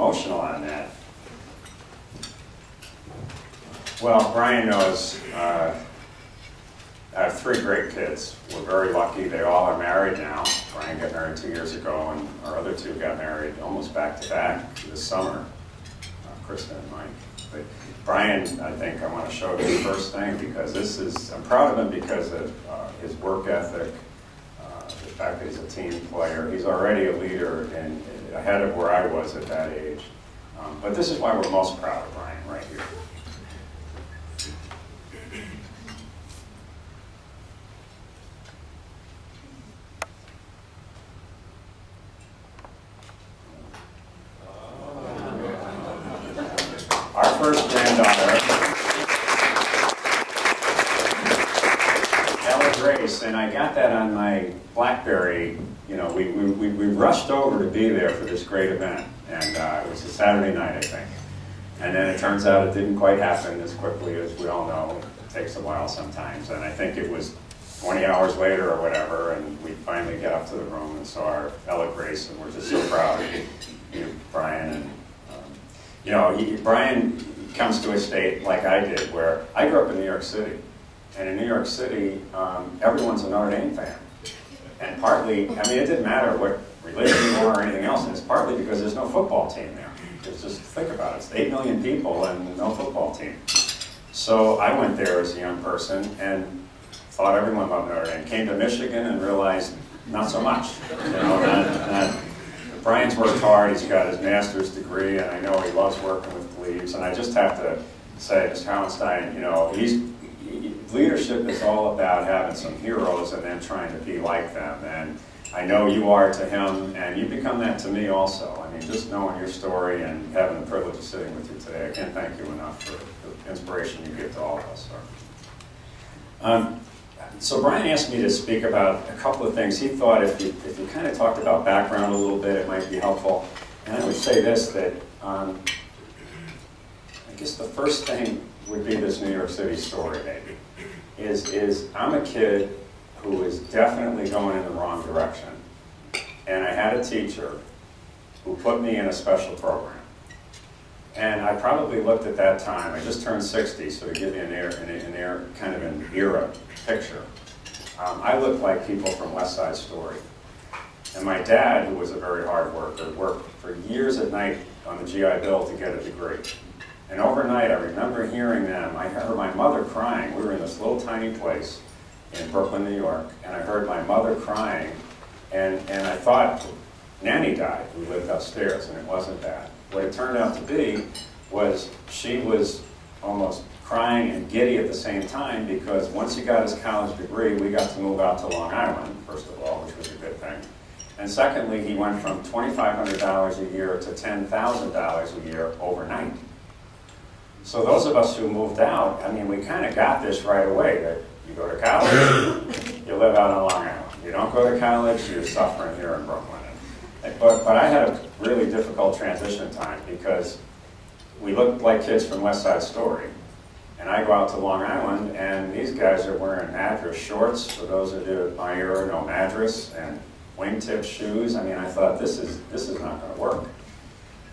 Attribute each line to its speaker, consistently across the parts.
Speaker 1: emotional on that. Well, Brian knows I have 3 great kids. We're very lucky. They all are married now. Brian got married 2 years ago, and our other 2 got married almost back to back this summer, Krista and Mike. But Brian, I think I want to show you the first thing, because this is, I'm proud of him because of his work ethic, the fact that he's a team player. He's already a leader and ahead of where I was at that age. But this is why we're most proud of Brian right here. Our first granddaughter, Ella Grace, and I got that on my BlackBerry. You know, we rushed over to be there for this great event, and it was a Saturday night, I think. And then it turns out it didn't quite happen as quickly as we all know. It takes a while sometimes, and I think it was 20 hours later or whatever, and we finally get up to the room and saw our Ella Grace, and we're just so proud of you, Brian. And you know, Brian comes to a state like I did, where I grew up in New York City. And in New York City, everyone's a Notre Dame fan. And partly, I mean, it didn't matter what religion you were or anything else, and it's partly because there's no football team there. Just think about it. It's 8 million people and no football team. So I went there as a young person and thought everyone loved Notre Dame. Came to Michigan and realized not so much. You know, Brian's worked hard. He's got his master's degree, and I know he loves working with plebes. And I just have to say, Mr. Howenstein, you know, leadership is all about having some heroes and then trying to be like them. And I know you are to him, and you become that to me also. I mean, just knowing your story and having the privilege of sitting with you today, I can't thank you enough for the inspiration you give to all of us. So Brian asked me to speak about a couple of things. He thought if you kind of talked about background a little bit, it might be helpful. And I would say this, that I guess the first thing would be this New York City story, maybe, is I'm a kid who was definitely going in the wrong direction. And I had a teacher who put me in a special program. And I probably looked at that time, I just turned 60, so to give you kind of an era picture. I looked like people from West Side Story. And my dad, who was a very hard worker, worked for years at night on the GI Bill to get a degree. And overnight, I remember hearing them. I heard my mother crying. We were in this little tiny place in Brooklyn, New York, and I heard my mother crying, and I thought Nanny died, who lived upstairs, and it wasn't that. What it turned out to be was she was almost crying and giddy at the same time, because once he got his college degree, we got to move out to Long Island, first of all, which was a good thing. And secondly, he went from $2,500 a year to $10,000 a year overnight. So those of us who moved out, I mean, we kind of got this right away, that you go to college, you live out on Long Island. You don't go to college, you're suffering here in Brooklyn. But I had a really difficult transition time, because we looked like kids from West Side Story. And I go out to Long Island, and these guys are wearing Madras shorts. For those of you at Meijer, no Madras, and wingtip shoes. I mean, I thought, this is not going to work.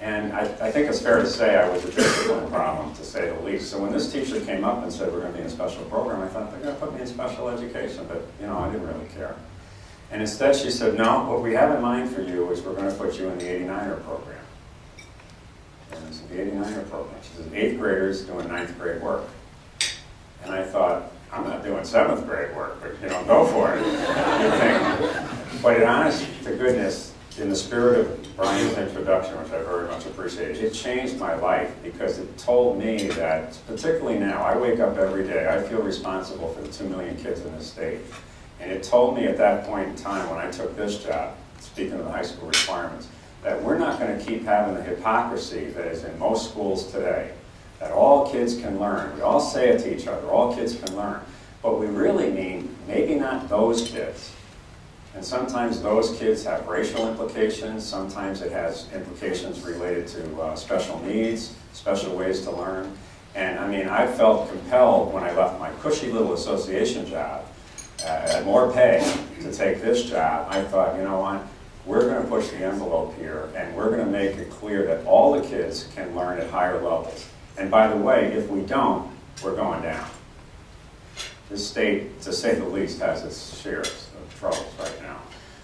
Speaker 1: And I think it's fair to say I was a discipline problem, to say the least. So when this teacher came up and said we're going to be in a special program, I thought, they're going to put me in special education. But, you know, I didn't really care. And instead she said, no, what we have in mind for you is we're going to put you in the 89er program. And it's the 89er program. She said, 8th graders doing 9th grade work. And I thought, I'm not doing 7th grade work, but, you know, go for it. You think. But in honest to goodness, in the spirit of Brian's introduction, which I very much appreciate, it changed my life, because it told me that, particularly now, I wake up every day, I feel responsible for the 2 million kids in this state. And it told me at that point in time, when I took this job, speaking of the high school requirements, that we're not going to keep having the hypocrisy that is in most schools today, that all kids can learn. We all say it to each other, all kids can learn. But we really mean maybe not those kids. And sometimes those kids have racial implications, sometimes it has implications related to special needs, special ways to learn. And I mean, I felt compelled when I left my cushy little association job, at more pay, to take this job. I thought, you know what, we're going to push the envelope here, and we're going to make it clear that all the kids can learn at higher levels. And by the way, if we don't, we're going down. This state, to say the least, has its shares of troubles right now.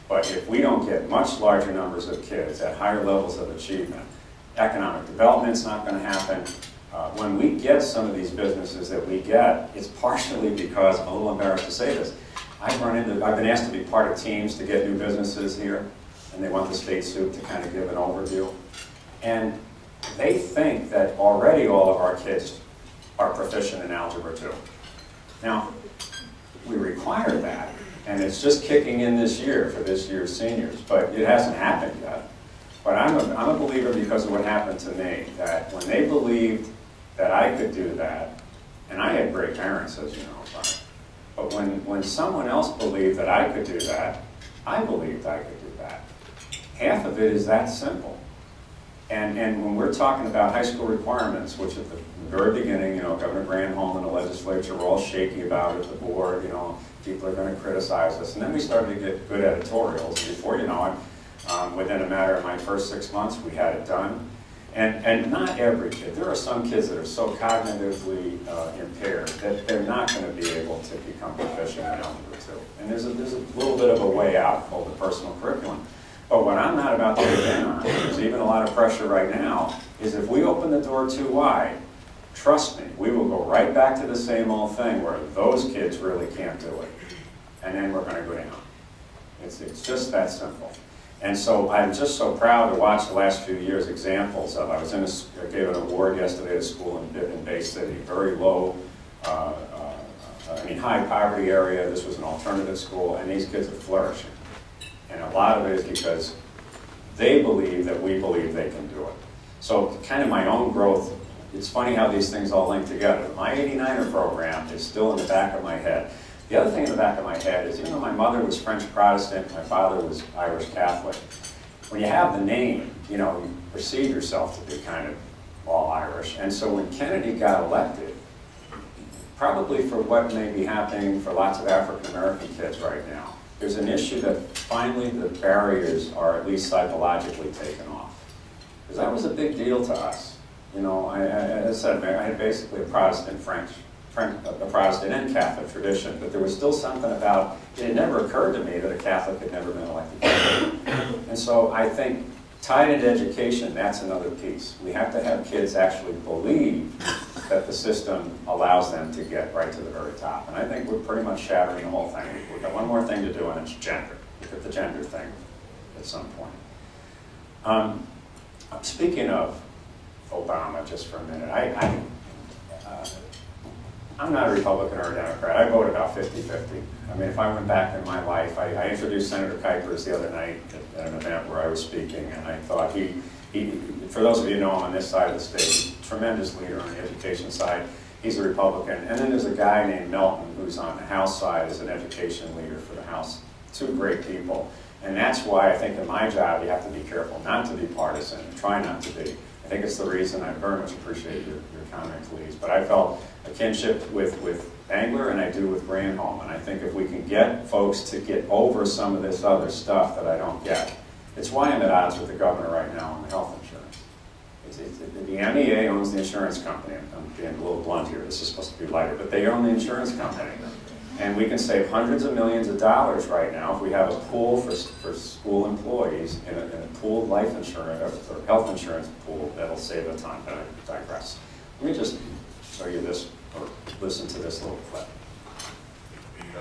Speaker 1: But if we don't get much larger numbers of kids at higher levels of achievement, economic development's not going to happen. When we get some of these businesses that we get, it's partially because, I'm a little embarrassed to say this, I've been asked to be part of teams to get new businesses here, and they want the state soup to kind of give an overview. And they think that already all of our kids are proficient in Algebra 2. Now, we require that, and it's just kicking in this year for this year's seniors, but it hasn't happened yet. But I'm a believer because of what happened to me, that when they believed that I could do that, and I had great parents, as you know, but when someone else believed that I could do that, I believed I could do that. Half of it is that simple. And when we're talking about high school requirements, which at the very beginning, you know, Governor Granholm and the legislature were all shaky about it, the board, you know, people are going to criticize us. And then we started to get good editorials. Before you know it, within a matter of my first 6 months, we had it done. And not every kid. There are some kids that are so cognitively impaired that they're not going to be able to become proficient in Algebra 2. And there's a little bit of a way out called the personal curriculum. But what I'm not about to get in on, there's even a lot of pressure right now, is if we open the door too wide, trust me, we will go right back to the same old thing where those kids really can't do it. And then we're going to go down. It's just that simple. And so I'm just so proud to watch the last few years examples of, I gave an award yesterday at a school in Bay City, very low, high poverty area. This was an alternative school, and these kids are flourishing. And a lot of it is because they believe that we believe they can do it. So kind of my own growth, it's funny how these things all link together. My 89er program is still in the back of my head. The other thing in the back of my head is, even though my mother was French Protestant, my father was Irish Catholic, when you have the name, you know, you perceive yourself to be kind of all Irish. And so when Kennedy got elected, probably for what may be happening for lots of African American kids right now, there's an issue that finally the barriers are at least psychologically taken off. Because that was a big deal to us. You know, as I said, I had basically a Protestant a Protestant and Catholic tradition, but there was still something about, it had never occurred to me that a Catholic had never been elected. And so I think tied into education, that's another piece. We have to have kids actually believe that the system allows them to get right to the very top. And I think we're pretty much shattering the whole thing. We've got one more thing to do, and it's gender. Look at the gender thing at some point. Speaking of Obama, just for a minute, I'm not a Republican or a Democrat. I vote about 50-50. I mean, if I went back in my life, I introduced Senator Kuipers the other night at an event where I was speaking, and I thought he for those of you who know him on this side of the state, tremendous leader on the education side. He's a Republican. And then there's a guy named Melton who's on the House side as an education leader for the House. Two great people. And that's why I think in my job you have to be careful not to be partisan and try not to be. I think it's the reason I very much appreciate your comment, please. But I felt a kinship with Angler, and I do with Granholm. And I think if we can get folks to get over some of this other stuff that I don't get, it's why I'm at odds with the governor right now on the health insurance. The MEA owns the insurance company. I'm being a little blunt here. This is supposed to be lighter, but they own the insurance company. And we can save hundreds of millions of dollars right now if we have a pool for school employees in a pooled life insurance or health insurance pool that'll save a ton. But I digress. Let me just show you this, or listen to this little clip.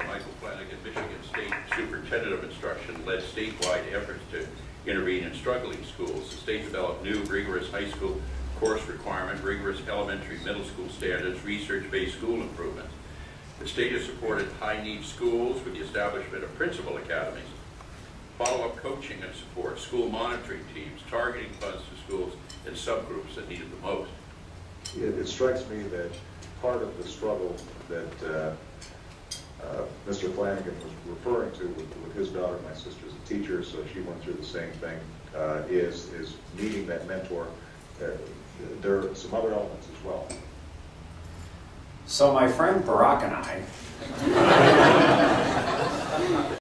Speaker 2: Michael Flanagan, Michigan State Superintendent of Instruction, led statewide efforts to intervene in struggling schools. The state developed new rigorous high school course requirement, rigorous elementary middle school standards, research-based school improvements. The state has supported high-need schools with the establishment of principal academies, follow-up coaching and support, school monitoring teams, targeting funds to schools and subgroups that need it the most.
Speaker 3: It strikes me that part of the struggle that Mr. Flanagan was referring to with his daughter, my sister's a teacher, so she went through the same thing, is needing that mentor. There are some other elements as well.
Speaker 1: So my friend Barack and I